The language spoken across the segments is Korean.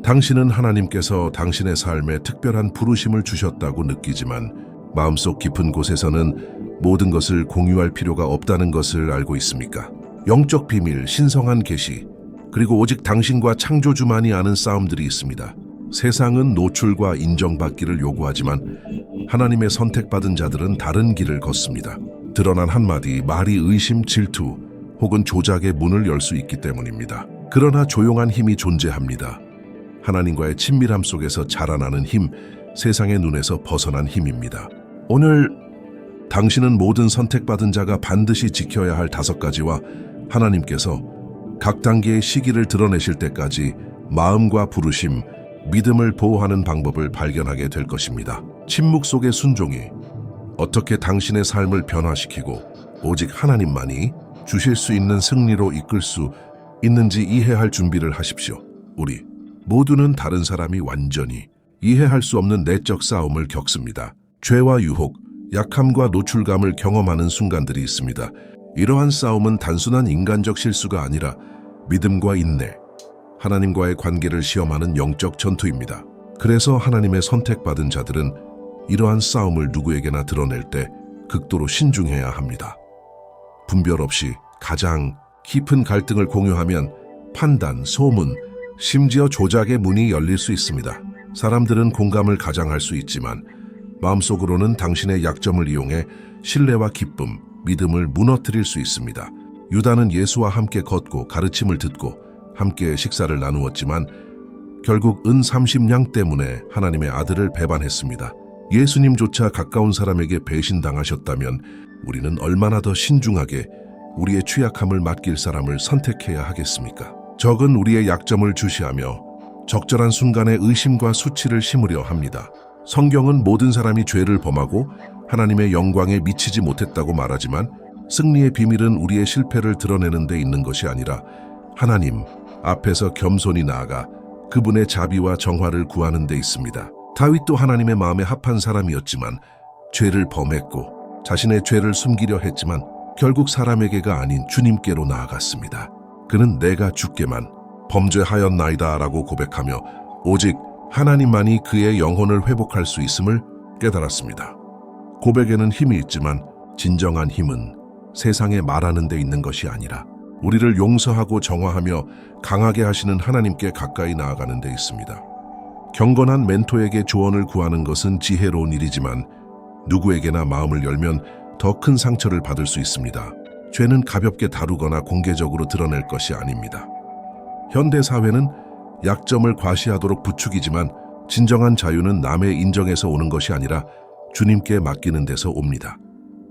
당신은 하나님께서 당신의 삶에 특별한 부르심을 주셨다고 느끼지만 마음속 깊은 곳에서는 모든 것을 공유할 필요가 없다는 것을 알고 있습니까? 영적 비밀, 신성한 계시, 그리고 오직 당신과 창조주만이 아는 싸움들이 있습니다. 세상은 노출과 인정받기를 요구하지만 하나님의 선택받은 자들은 다른 길을 걷습니다. 드러난 한마디 말이 의심, 질투 혹은 조작의 문을 열 수 있기 때문입니다. 그러나 조용한 힘이 존재합니다. 하나님과의 친밀함 속에서 자라나는 힘, 세상의 눈에서 벗어난 힘입니다. 오늘 당신은 모든 선택받은 자가 반드시 지켜야 할 5가지와 하나님께서 각 단계의 시기를 드러내실 때까지 마음과 부르심, 믿음을 보호하는 방법을 발견하게 될 것입니다. 침묵 속의 순종이 어떻게 당신의 삶을 변화시키고 오직 하나님만이 주실 수 있는 승리로 이끌 수 있는지 이해할 준비를 하십시오. 우리 모두는 다른 사람이 완전히 이해할 수 없는 내적 싸움을 겪습니다. 죄와 유혹, 약함과 노출감을 경험하는 순간들이 있습니다. 이러한 싸움은 단순한 인간적 실수가 아니라 믿음과 인내, 하나님과의 관계를 시험하는 영적 전투입니다. 그래서 하나님의 선택받은 자들은 이러한 싸움을 누구에게나 드러낼 때 극도로 신중해야 합니다. 분별 없이 가장 깊은 갈등을 공유하면 판단, 소문, 심지어 조작의 문이 열릴 수 있습니다. 사람들은 공감을 가장할 수 있지만 마음속으로는 당신의 약점을 이용해 신뢰와 기쁨, 믿음을 무너뜨릴 수 있습니다. 유다는 예수와 함께 걷고 가르침을 듣고 함께 식사를 나누었지만 결국 은 30냥 때문에 하나님의 아들을 배반했습니다. 예수님조차 가까운 사람에게 배신당하셨다면 우리는 얼마나 더 신중하게 우리의 취약함을 맡길 사람을 선택해야 하겠습니까? 적은 우리의 약점을 주시하며 적절한 순간에 의심과 수치를 심으려 합니다. 성경은 모든 사람이 죄를 범하고 하나님의 영광에 미치지 못했다고 말하지만 승리의 비밀은 우리의 실패를 드러내는 데 있는 것이 아니라 하나님 앞에서 겸손히 나아가 그분의 자비와 정화를 구하는 데 있습니다. 다윗도 하나님의 마음에 합한 사람이었지만 죄를 범했고 자신의 죄를 숨기려 했지만 결국 사람에게가 아닌 주님께로 나아갔습니다. 그는 내가 주께만 범죄하였나이다 라고 고백하며 오직 하나님만이 그의 영혼을 회복할 수 있음을 깨달았습니다. 고백에는 힘이 있지만 진정한 힘은 세상에 말하는 데 있는 것이 아니라 우리를 용서하고 정화하며 강하게 하시는 하나님께 가까이 나아가는 데 있습니다. 경건한 멘토에게 조언을 구하는 것은 지혜로운 일이지만 누구에게나 마음을 열면 더 큰 상처를 받을 수 있습니다. 죄는 가볍게 다루거나 공개적으로 드러낼 것이 아닙니다. 현대 사회는 약점을 과시하도록 부추기지만 진정한 자유는 남의 인정에서 오는 것이 아니라 주님께 맡기는 데서 옵니다.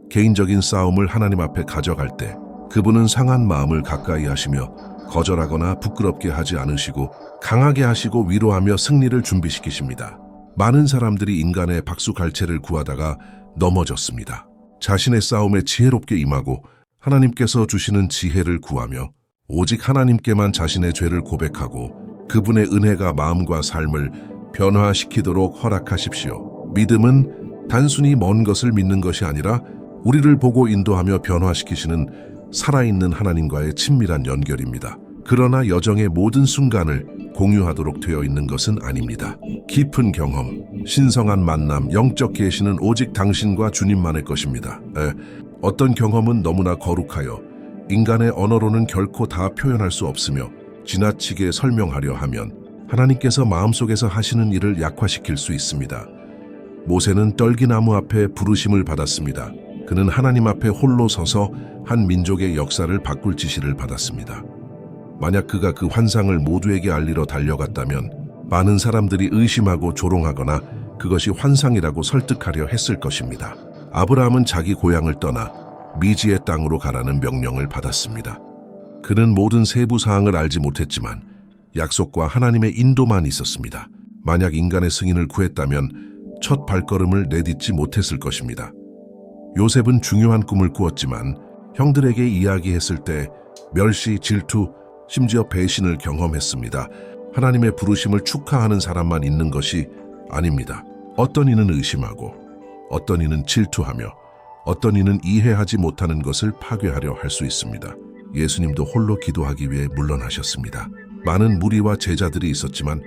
개인적인 싸움을 하나님 앞에 가져갈 때 그분은 상한 마음을 가까이 하시며 거절하거나 부끄럽게 하지 않으시고 강하게 하시고 위로하며 승리를 준비시키십니다. 많은 사람들이 인간의 박수갈채를 구하다가 넘어졌습니다. 자신의 싸움에 지혜롭게 임하고 하나님께서 주시는 지혜를 구하며 오직 하나님께만 자신의 죄를 고백하고 그분의 은혜가 마음과 삶을 변화시키도록 허락하십시오. 믿음은 단순히 먼 것을 믿는 것이 아니라 우리를 보고 인도하며 변화시키시는 살아있는 하나님과의 친밀한 연결입니다. 그러나 여정의 모든 순간을 공유하도록 되어 있는 것은 아닙니다. 깊은 경험, 신성한 만남, 영적 계시는 오직 당신과 주님만의 것입니다. 어떤 경험은 너무나 거룩하여 인간의 언어로는 결코 다 표현할 수 없으며 지나치게 설명하려 하면 하나님께서 마음속에서 하시는 일을 약화시킬 수 있습니다. 모세는 떨기나무 앞에 부르심을 받았습니다. 그는 하나님 앞에 홀로 서서 한 민족의 역사를 바꿀 지시를 받았습니다. 만약 그가 그 환상을 모두에게 알리러 달려갔다면 많은 사람들이 의심하고 조롱하거나 그것이 환상이라고 설득하려 했을 것입니다. 아브라함은 자기 고향을 떠나 미지의 땅으로 가라는 명령을 받았습니다. 그는 모든 세부 사항을 알지 못했지만 약속과 하나님의 인도만 있었습니다. 만약 인간의 승인을 구했다면 첫 발걸음을 내딛지 못했을 것입니다. 요셉은 중요한 꿈을 꾸었지만 형들에게 이야기했을 때 멸시, 질투, 심지어 배신을 경험했습니다. 하나님의 부르심을 축하하는 사람만 있는 것이 아닙니다. 어떤 이는 의심하고 어떤 이는 질투하며 어떤 이는 이해하지 못하는 것을 파괴하려 할 수 있습니다. 예수님도 홀로 기도하기 위해 물러나셨습니다. 많은 무리와 제자들이 있었지만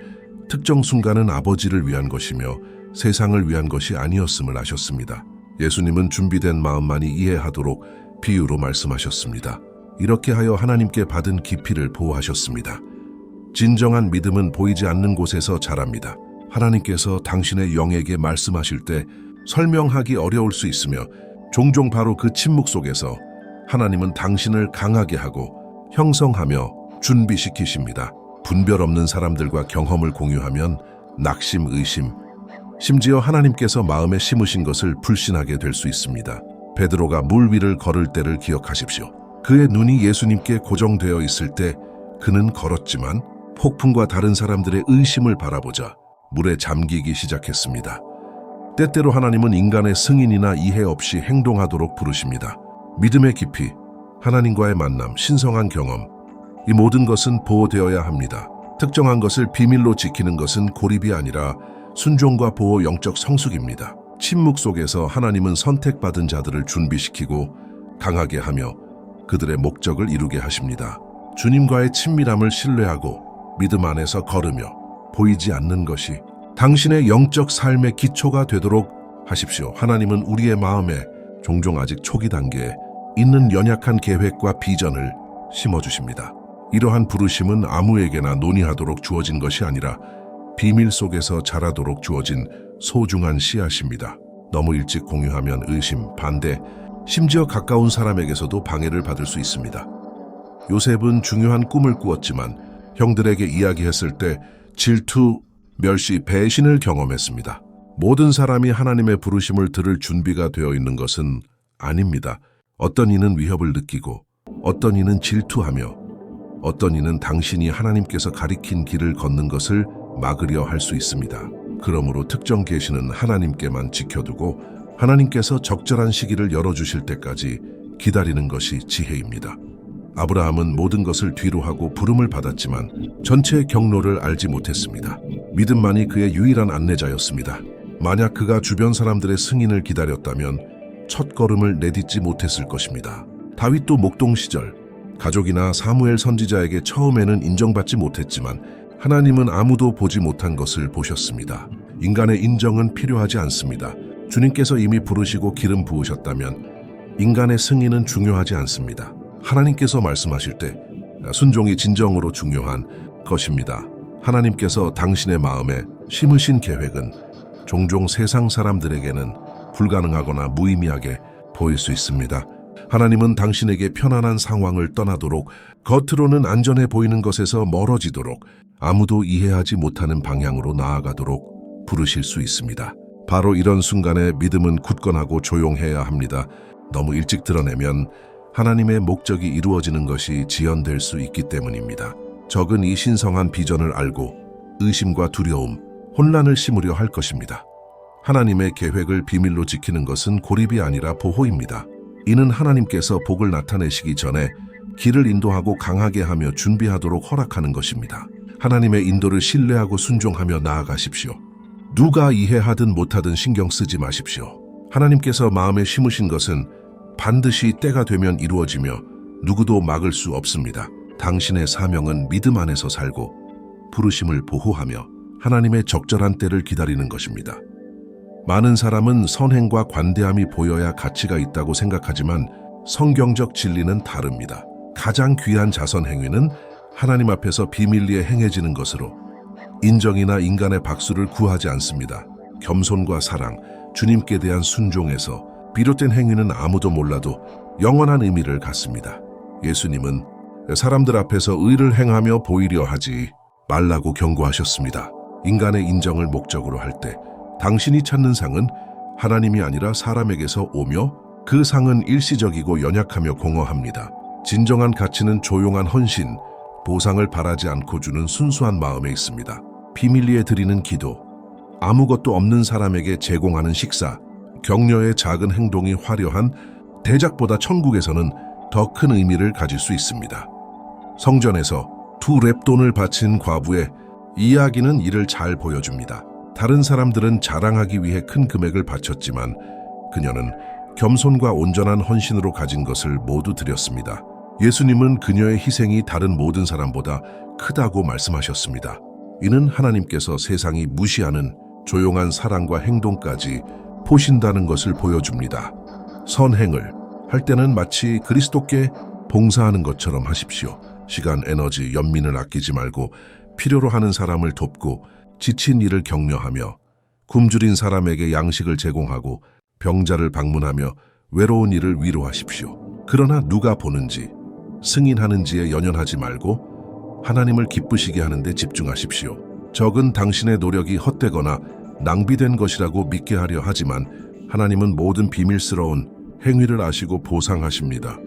특정 순간은 아버지를 위한 것이며 세상을 위한 것이 아니었음을 아셨습니다. 예수님은 준비된 마음만이 이해하도록 비유로 말씀하셨습니다. 이렇게 하여 하나님께 받은 기피를 보호하셨습니다. 진정한 믿음은 보이지 않는 곳에서 자랍니다. 하나님께서 당신의 영에게 말씀하실 때 설명하기 어려울 수 있으며 종종 바로 그 침묵 속에서 하나님은 당신을 강하게 하고 형성하며 준비시키십니다. 분별 없는 사람들과 경험을 공유하면 낙심, 의심, 심지어 하나님께서 마음에 심으신 것을 불신하게 될 수 있습니다. 베드로가 물 위를 걸을 때를 기억하십시오. 그의 눈이 예수님께 고정되어 있을 때 그는 걸었지만 폭풍과 다른 사람들의 의심을 바라보자 물에 잠기기 시작했습니다. 때때로 하나님은 인간의 승인이나 이해 없이 행동하도록 부르십니다. 믿음의 깊이, 하나님과의 만남, 신성한 경험, 이 모든 것은 보호되어야 합니다. 특정한 것을 비밀로 지키는 것은 고립이 아니라 순종과 보호, 영적 성숙입니다. 침묵 속에서 하나님은 선택받은 자들을 준비시키고 강하게 하며 그들의 목적을 이루게 하십니다. 주님과의 친밀함을 신뢰하고 믿음 안에서 걸으며 보이지 않는 것이 당신의 영적 삶의 기초가 되도록 하십시오. 하나님은 우리의 마음에 종종 아직 초기 단계에 있는 연약한 계획과 비전을 심어주십니다. 이러한 부르심은 아무에게나 논의하도록 주어진 것이 아니라 비밀 속에서 자라도록 주어진 소중한 씨앗입니다. 너무 일찍 공유하면 의심, 반대, 심지어 가까운 사람에게서도 방해를 받을 수 있습니다. 요셉은 중요한 꿈을 꾸었지만 형들에게 이야기했을 때 질투, 멸시, 배신을 경험했습니다. 모든 사람이 하나님의 부르심을 들을 준비가 되어 있는 것은 아닙니다. 어떤 이는 위협을 느끼고 어떤 이는 질투하며 어떤 이는 당신이 하나님께서 가리킨 길을 걷는 것을 막으려 할 수 있습니다. 그러므로 특정 계시는 하나님께만 지켜두고 하나님께서 적절한 시기를 열어주실 때까지 기다리는 것이 지혜입니다. 아브라함은 모든 것을 뒤로 하고 부름을 받았지만 전체의 경로를 알지 못했습니다. 믿음만이 그의 유일한 안내자였습니다. 만약 그가 주변 사람들의 승인을 기다렸다면 첫 걸음을 내딛지 못했을 것입니다. 다윗도 목동 시절 가족이나 사무엘 선지자에게 처음에는 인정받지 못했지만 하나님은 아무도 보지 못한 것을 보셨습니다. 인간의 인정은 필요하지 않습니다. 주님께서 이미 부르시고 기름 부으셨다면 인간의 승인은 중요하지 않습니다. 하나님께서 말씀하실 때 순종이 진정으로 중요한 것입니다. 하나님께서 당신의 마음에 심으신 계획은 종종 세상 사람들에게는 불가능하거나 무의미하게 보일 수 있습니다. 하나님은 당신에게 편안한 상황을 떠나도록, 겉으로는 안전해 보이는 것에서 멀어지도록, 아무도 이해하지 못하는 방향으로 나아가도록 부르실 수 있습니다. 바로 이런 순간에 믿음은 굳건하고 조용해야 합니다. 너무 일찍 드러내면 하나님의 목적이 이루어지는 것이 지연될 수 있기 때문입니다. 적은 이 신성한 비전을 알고 의심과 두려움, 혼란을 심으려 할 것입니다. 하나님의 계획을 비밀로 지키는 것은 고립이 아니라 보호입니다. 이는 하나님께서 복을 나타내시기 전에 길을 인도하고 강하게 하며 준비하도록 허락하는 것입니다. 하나님의 인도를 신뢰하고 순종하며 나아가십시오. 누가 이해하든 못하든 신경 쓰지 마십시오. 하나님께서 마음에 심으신 것은 반드시 때가 되면 이루어지며 누구도 막을 수 없습니다. 당신의 사명은 믿음 안에서 살고 부르심을 보호하며 하나님의 적절한 때를 기다리는 것입니다. 많은 사람은 선행과 관대함이 보여야 가치가 있다고 생각하지만 성경적 진리는 다릅니다. 가장 귀한 자선 행위는 하나님 앞에서 비밀리에 행해지는 것으로 인정이나 인간의 박수를 구하지 않습니다. 겸손과 사랑, 주님께 대한 순종에서 비롯된 행위는 아무도 몰라도 영원한 의미를 갖습니다. 예수님은 사람들 앞에서 의를 행하며 보이려 하지 말라고 경고하셨습니다. 인간의 인정을 목적으로 할 때 당신이 찾는 상은 하나님이 아니라 사람에게서 오며 그 상은 일시적이고 연약하며 공허합니다. 진정한 가치는 조용한 헌신, 보상을 바라지 않고 주는 순수한 마음에 있습니다. 비밀리에 드리는 기도, 아무것도 없는 사람에게 제공하는 식사, 격려의 작은 행동이 화려한 대작보다 천국에서는 더 큰 의미를 가질 수 있습니다. 성전에서 2렙돈을 바친 과부의 이야기는 이를 잘 보여줍니다. 다른 사람들은 자랑하기 위해 큰 금액을 바쳤지만 그녀는 겸손과 온전한 헌신으로 가진 것을 모두 드렸습니다. 예수님은 그녀의 희생이 다른 모든 사람보다 크다고 말씀하셨습니다. 이는 하나님께서 세상이 무시하는 조용한 사랑과 행동까지 보신다는 것을 보여줍니다. 선행을 할 때는 마치 그리스도께 봉사하는 것처럼 하십시오. 시간, 에너지, 연민을 아끼지 말고 필요로 하는 사람을 돕고 지친 이를 격려하며 굶주린 사람에게 양식을 제공하고 병자를 방문하며 외로운 이를 위로하십시오. 그러나 누가 보는지, 승인하는지에 연연하지 말고 하나님을 기쁘시게 하는 데 집중하십시오. 적은 당신의 노력이 헛되거나 낭비된 것이라고 믿게 하려 하지만 하나님은 모든 비밀스러운 행위를 아시고 보상하십니다.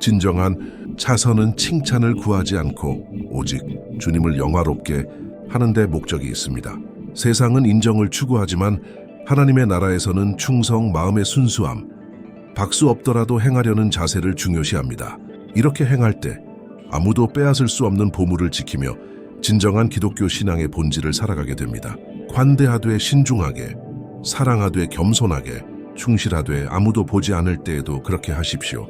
진정한 차선은 칭찬을 구하지 않고 오직 주님을 영화롭게 하는 데 목적이 있습니다. 세상은 인정을 추구하지만 하나님의 나라에서는 충성, 마음의 순수함, 박수 없더라도 행하려는 자세를 중요시합니다. 이렇게 행할 때 아무도 빼앗을 수 없는 보물을 지키며 진정한 기독교 신앙의 본질을 살아가게 됩니다. 관대하되 신중하게, 사랑하되 겸손하게, 충실하되 아무도 보지 않을 때에도 그렇게 하십시오.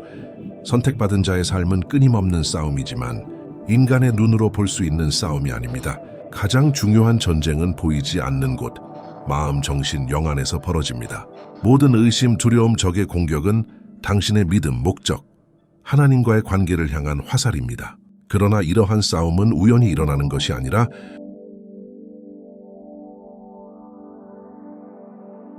선택받은 자의 삶은 끊임없는 싸움이지만 인간의 눈으로 볼 수 있는 싸움이 아닙니다. 가장 중요한 전쟁은 보이지 않는 곳, 마음, 정신, 영 안에서 벌어집니다. 모든 의심, 두려움, 적의 공격은 당신의 믿음, 목적, 하나님과의 관계를 향한 화살입니다. 그러나 이러한 싸움은 우연히 일어나는 것이 아니라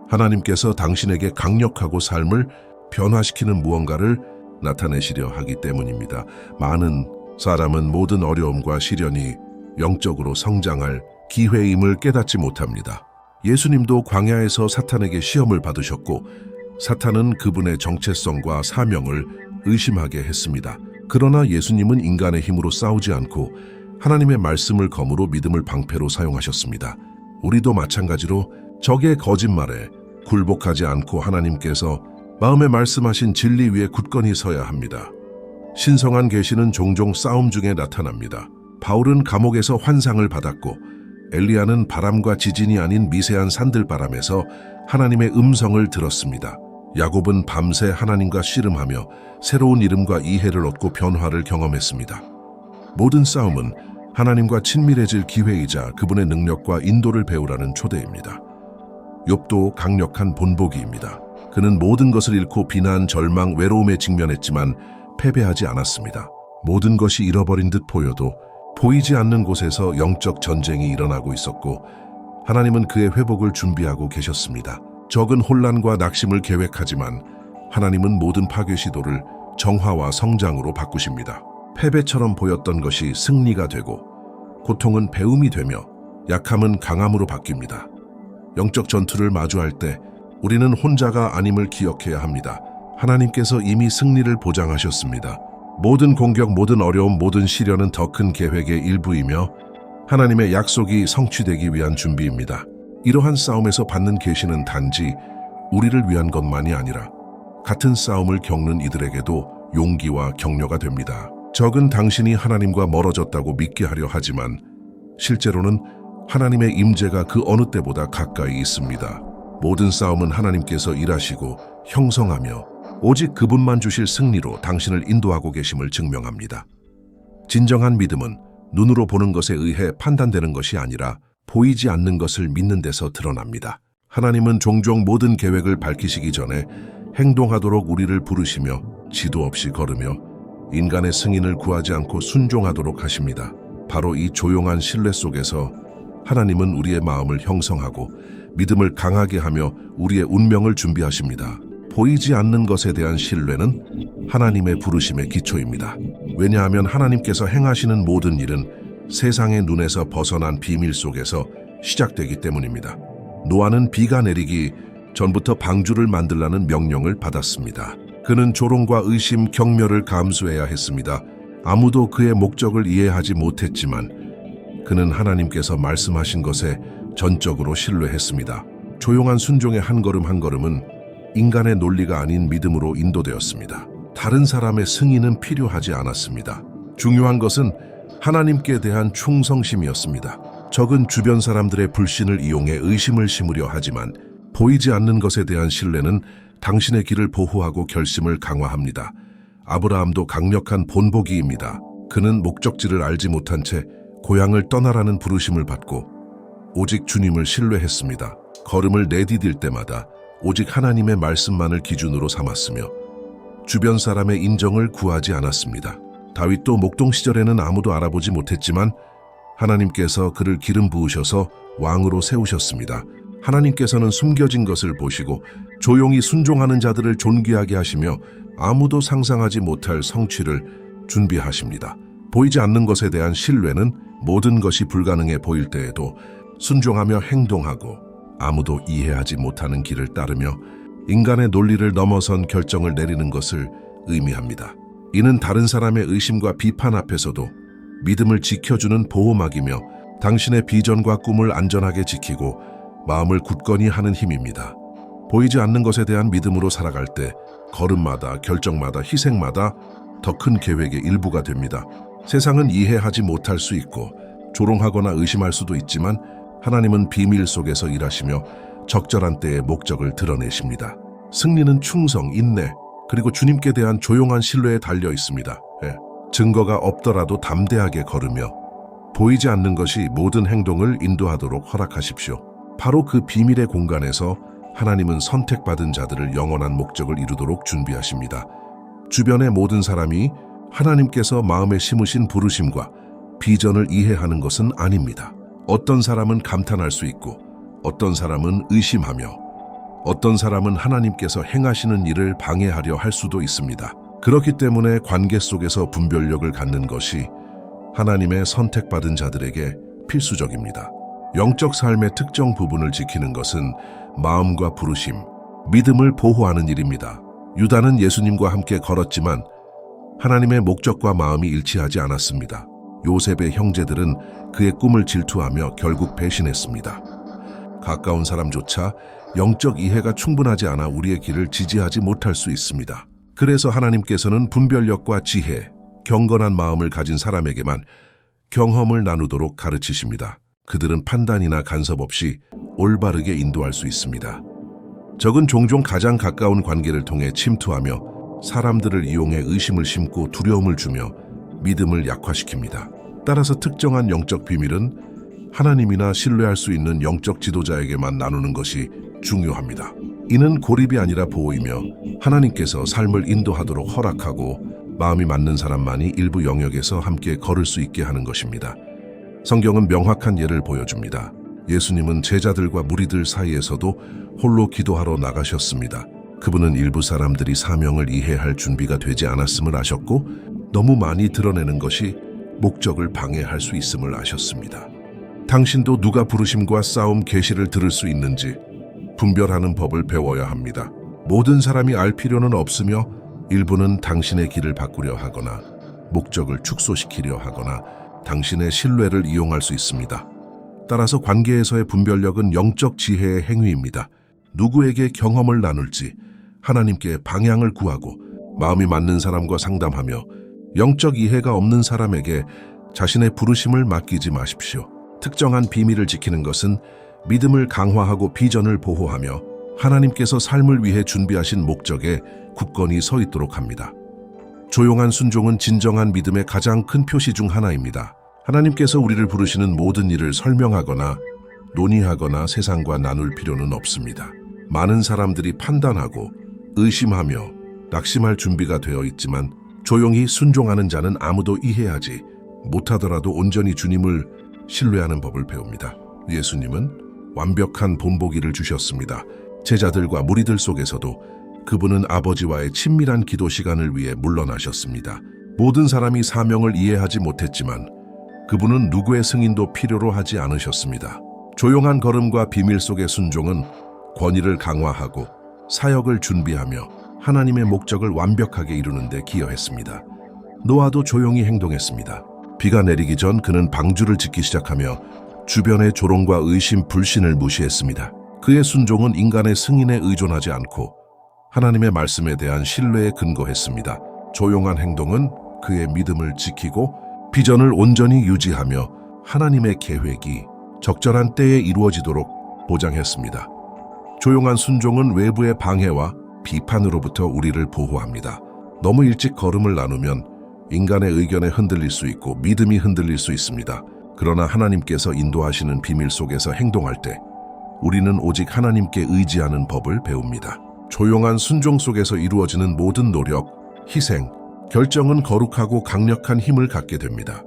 하나님께서 당신에게 강력하고 삶을 변화시키는 무언가를 나타내시려 하기 때문입니다. 많은 사람은 모든 어려움과 시련이 영적으로 성장할 기회임을 깨닫지 못합니다. 예수님도 광야에서 사탄에게 시험을 받으셨고 사탄은 그분의 정체성과 사명을 의심하게 했습니다. 그러나 예수님은 인간의 힘으로 싸우지 않고 하나님의 말씀을 검으로 믿음을 방패로 사용하셨습니다. 우리도 마찬가지로 적의 거짓말에 굴복하지 않고 하나님께서 마음에 말씀하신 진리 위에 굳건히 서야 합니다. 신성한 계시는 종종 싸움 중에 나타납니다. 바울은 감옥에서 환상을 받았고 엘리야는 바람과 지진이 아닌 미세한 산들바람에서 하나님의 음성을 들었습니다. 야곱은 밤새 하나님과 씨름하며 새로운 이름과 이해를 얻고 변화를 경험했습니다. 모든 싸움은 하나님과 친밀해질 기회이자 그분의 능력과 인도를 배우라는 초대입니다. 욥도 강력한 본보기입니다. 그는 모든 것을 잃고 비난, 절망, 외로움에 직면했지만 패배하지 않았습니다. 모든 것이 잃어버린 듯 보여도 보이지 않는 곳에서 영적 전쟁이 일어나고 있었고 하나님은 그의 회복을 준비하고 계셨습니다. 적은 혼란과 낙심을 계획하지만 하나님은 모든 파괴 시도를 정화와 성장으로 바꾸십니다. 패배처럼 보였던 것이 승리가 되고 고통은 배움이 되며 약함은 강함으로 바뀝니다. 영적 전투를 마주할 때 우리는 혼자가 아님을 기억해야 합니다. 하나님께서 이미 승리를 보장하셨습니다. 모든 공격, 모든 어려움, 모든 시련은 더 큰 계획의 일부이며 하나님의 약속이 성취되기 위한 준비입니다. 이러한 싸움에서 받는 계시는 단지 우리를 위한 것만이 아니라 같은 싸움을 겪는 이들에게도 용기와 격려가 됩니다. 적은 당신이 하나님과 멀어졌다고 믿게 하려 하지만 실제로는 하나님의 임재가 그 어느 때보다 가까이 있습니다. 모든 싸움은 하나님께서 일하시고 형성하며 오직 그분만 주실 승리로 당신을 인도하고 계심을 증명합니다. 진정한 믿음은 눈으로 보는 것에 의해 판단되는 것이 아니라 보이지 않는 것을 믿는 데서 드러납니다. 하나님은 종종 모든 계획을 밝히시기 전에 행동하도록 우리를 부르시며 지도 없이 걸으며 인간의 승인을 구하지 않고 순종하도록 하십니다. 바로 이 조용한 신뢰 속에서 하나님은 우리의 마음을 형성하고 믿음을 강하게 하며 우리의 운명을 준비하십니다. 보이지 않는 것에 대한 신뢰는 하나님의 부르심의 기초입니다. 왜냐하면 하나님께서 행하시는 모든 일은 세상의 눈에서 벗어난 비밀 속에서 시작되기 때문입니다. 노아는 비가 내리기 전부터 방주를 만들라는 명령을 받았습니다. 그는 조롱과 의심, 경멸을 감수해야 했습니다. 아무도 그의 목적을 이해하지 못했지만 그는 하나님께서 말씀하신 것에 전적으로 신뢰했습니다. 조용한 순종의 한 걸음 한 걸음은 인간의 논리가 아닌 믿음으로 인도되었습니다. 다른 사람의 승인은 필요하지 않았습니다. 중요한 것은 하나님께 대한 충성심이었습니다. 적은 주변 사람들의 불신을 이용해 의심을 심으려 하지만 보이지 않는 것에 대한 신뢰는 당신의 길을 보호하고 결심을 강화합니다. 아브라함도 강력한 본보기입니다. 그는 목적지를 알지 못한 채 고향을 떠나라는 부르심을 받고 오직 주님을 신뢰했습니다. 걸음을 내디딜 때마다 오직 하나님의 말씀만을 기준으로 삼았으며 주변 사람의 인정을 구하지 않았습니다. 다윗도 목동 시절에는 아무도 알아보지 못했지만 하나님께서 그를 기름 부으셔서 왕으로 세우셨습니다. 하나님께서는 숨겨진 것을 보시고 조용히 순종하는 자들을 존귀하게 하시며 아무도 상상하지 못할 성취를 준비하십니다. 보이지 않는 것에 대한 신뢰는 모든 것이 불가능해 보일 때에도 순종하며 행동하고 아무도 이해하지 못하는 길을 따르며 인간의 논리를 넘어선 결정을 내리는 것을 의미합니다. 이는 다른 사람의 의심과 비판 앞에서도 믿음을 지켜주는 보호막이며 당신의 비전과 꿈을 안전하게 지키고 마음을 굳건히 하는 힘입니다. 보이지 않는 것에 대한 믿음으로 살아갈 때 걸음마다, 결정마다, 희생마다 더 큰 계획의 일부가 됩니다. 세상은 이해하지 못할 수 있고 조롱하거나 의심할 수도 있지만 하나님은 비밀 속에서 일하시며 적절한 때에 목적을 드러내십니다. 승리는 충성, 인내, 그리고 주님께 대한 조용한 신뢰에 달려 있습니다. 증거가 없더라도 담대하게 걸으며 보이지 않는 것이 모든 행동을 인도하도록 허락하십시오. 바로 그 비밀의 공간에서 하나님은 선택받은 자들을 영원한 목적을 이루도록 준비하십니다. 주변의 모든 사람이 하나님께서 마음에 심으신 부르심과 비전을 이해하는 것은 아닙니다. 어떤 사람은 감탄할 수 있고 어떤 사람은 의심하며 어떤 사람은 하나님께서 행하시는 일을 방해하려 할 수도 있습니다. 그렇기 때문에 관계 속에서 분별력을 갖는 것이 하나님의 선택받은 자들에게 필수적입니다. 영적 삶의 특정 부분을 지키는 것은 마음과 부르심, 믿음을 보호하는 일입니다. 유다는 예수님과 함께 걸었지만 하나님의 목적과 마음이 일치하지 않았습니다. 요셉의 형제들은 그의 꿈을 질투하며 결국 배신했습니다. 가까운 사람조차 영적 이해가 충분하지 않아 우리의 길을 지지하지 못할 수 있습니다. 그래서 하나님께서는 분별력과 지혜, 경건한 마음을 가진 사람에게만 경험을 나누도록 가르치십니다. 그들은 판단이나 간섭 없이 올바르게 인도할 수 있습니다. 적은 종종 가장 가까운 관계를 통해 침투하며 사람들을 이용해 의심을 심고 두려움을 주며 믿음을 약화시킵니다. 따라서 특정한 영적 비밀은 하나님이나 신뢰할 수 있는 영적 지도자에게만 나누는 것이 중요합니다. 이는 고립이 아니라 보호이며 하나님께서 삶을 인도하도록 허락하고 마음이 맞는 사람만이 일부 영역에서 함께 걸을 수 있게 하는 것입니다. 성경은 명확한 예를 보여줍니다. 예수님은 제자들과 무리들 사이에서도 홀로 기도하러 나가셨습니다. 그분은 일부 사람들이 사명을 이해할 준비가 되지 않았음을 아셨고 너무 많이 드러내는 것이 목적을 방해할 수 있음을 아셨습니다. 당신도 누가 부르심과 싸움 계시를 들을 수 있는지 분별하는 법을 배워야 합니다. 모든 사람이 알 필요는 없으며 일부는 당신의 길을 바꾸려 하거나 목적을 축소시키려 하거나 당신의 신뢰를 이용할 수 있습니다. 따라서 관계에서의 분별력은 영적 지혜의 행위입니다. 누구에게 경험을 나눌지 하나님께 방향을 구하고 마음이 맞는 사람과 상담하며 영적 이해가 없는 사람에게 자신의 부르심을 맡기지 마십시오. 특정한 비밀을 지키는 것은 믿음을 강화하고 비전을 보호하며 하나님께서 삶을 위해 준비하신 목적에 굳건히 서 있도록 합니다. 조용한 순종은 진정한 믿음의 가장 큰 표시 중 하나입니다. 하나님께서 우리를 부르시는 모든 일을 설명하거나 논의하거나 세상과 나눌 필요는 없습니다. 많은 사람들이 판단하고 의심하며 낙심할 준비가 되어 있지만 조용히 순종하는 자는 아무도 이해하지 못하더라도 온전히 주님을 신뢰하는 법을 배웁니다. 예수님은 완벽한 본보기를 주셨습니다. 제자들과 무리들 속에서도 그분은 아버지와의 친밀한 기도 시간을 위해 물러나셨습니다. 모든 사람이 사명을 이해하지 못했지만 그분은 누구의 승인도 필요로 하지 않으셨습니다. 조용한 걸음과 비밀 속의 순종은 권위를 강화하고 사역을 준비하며 하나님의 목적을 완벽하게 이루는 데 기여했습니다. 노아도 조용히 행동했습니다. 비가 내리기 전 그는 방주를 짓기 시작하며 주변의 조롱과 의심, 불신을 무시했습니다. 그의 순종은 인간의 승인에 의존하지 않고 하나님의 말씀에 대한 신뢰에 근거했습니다. 조용한 행동은 그의 믿음을 지키고 비전을 온전히 유지하며 하나님의 계획이 적절한 때에 이루어지도록 보장했습니다. 조용한 순종은 외부의 방해와 비판으로부터 우리를 보호합니다. 너무 일찍 걸음을 나누면 인간의 의견에 흔들릴 수 있고 믿음이 흔들릴 수 있습니다. 그러나 하나님께서 인도하시는 비밀 속에서 행동할 때 우리는 오직 하나님께 의지하는 법을 배웁니다. 조용한 순종 속에서 이루어지는 모든 노력, 희생, 결정은 거룩하고 강력한 힘을 갖게 됩니다.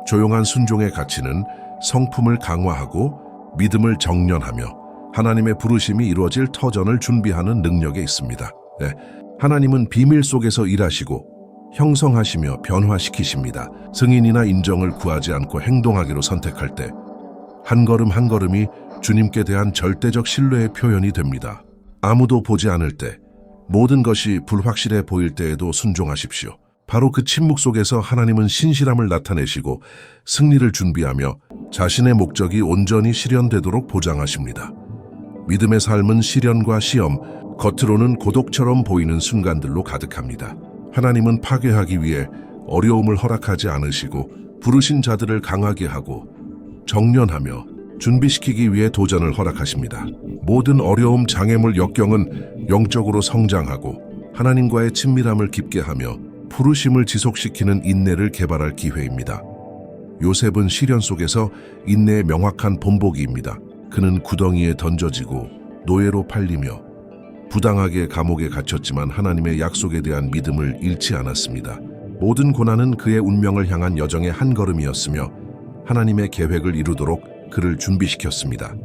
조용한 순종의 가치는 성품을 강화하고 믿음을 정련하며 하나님의 부르심이 이루어질 터전을 준비하는 능력에 있습니다. 네, 하나님은 비밀 속에서 일하시고 형성하시며 변화시키십니다. 승인이나 인정을 구하지 않고 행동하기로 선택할 때 한 걸음 한 걸음이 주님께 대한 절대적 신뢰의 표현이 됩니다. 아무도 보지 않을 때, 모든 것이 불확실해 보일 때에도 순종하십시오. 바로 그 침묵 속에서 하나님은 신실함을 나타내시고 승리를 준비하며 자신의 목적이 온전히 실현되도록 보장하십니다. 믿음의 삶은 시련과 시험, 겉으로는 고독처럼 보이는 순간들로 가득합니다. 하나님은 파괴하기 위해 어려움을 허락하지 않으시고 부르신 자들을 강하게 하고 정련하며 준비시키기 위해 도전을 허락하십니다. 모든 어려움, 장애물, 역경은 영적으로 성장하고 하나님과의 친밀함을 깊게 하며 부르심을 지속시키는 인내를 개발할 기회입니다. 요셉은 시련 속에서 인내의 명확한 본보기입니다. 그는 구덩이에 던져지고 노예로 팔리며 부당하게 감옥에 갇혔지만 하나님의 약속에 대한 믿음을 잃지 않았습니다. 모든 고난은 그의 운명을 향한 여정의 한 걸음이었으며 하나님의 계획을 이루도록 그를 준비시켰습니다.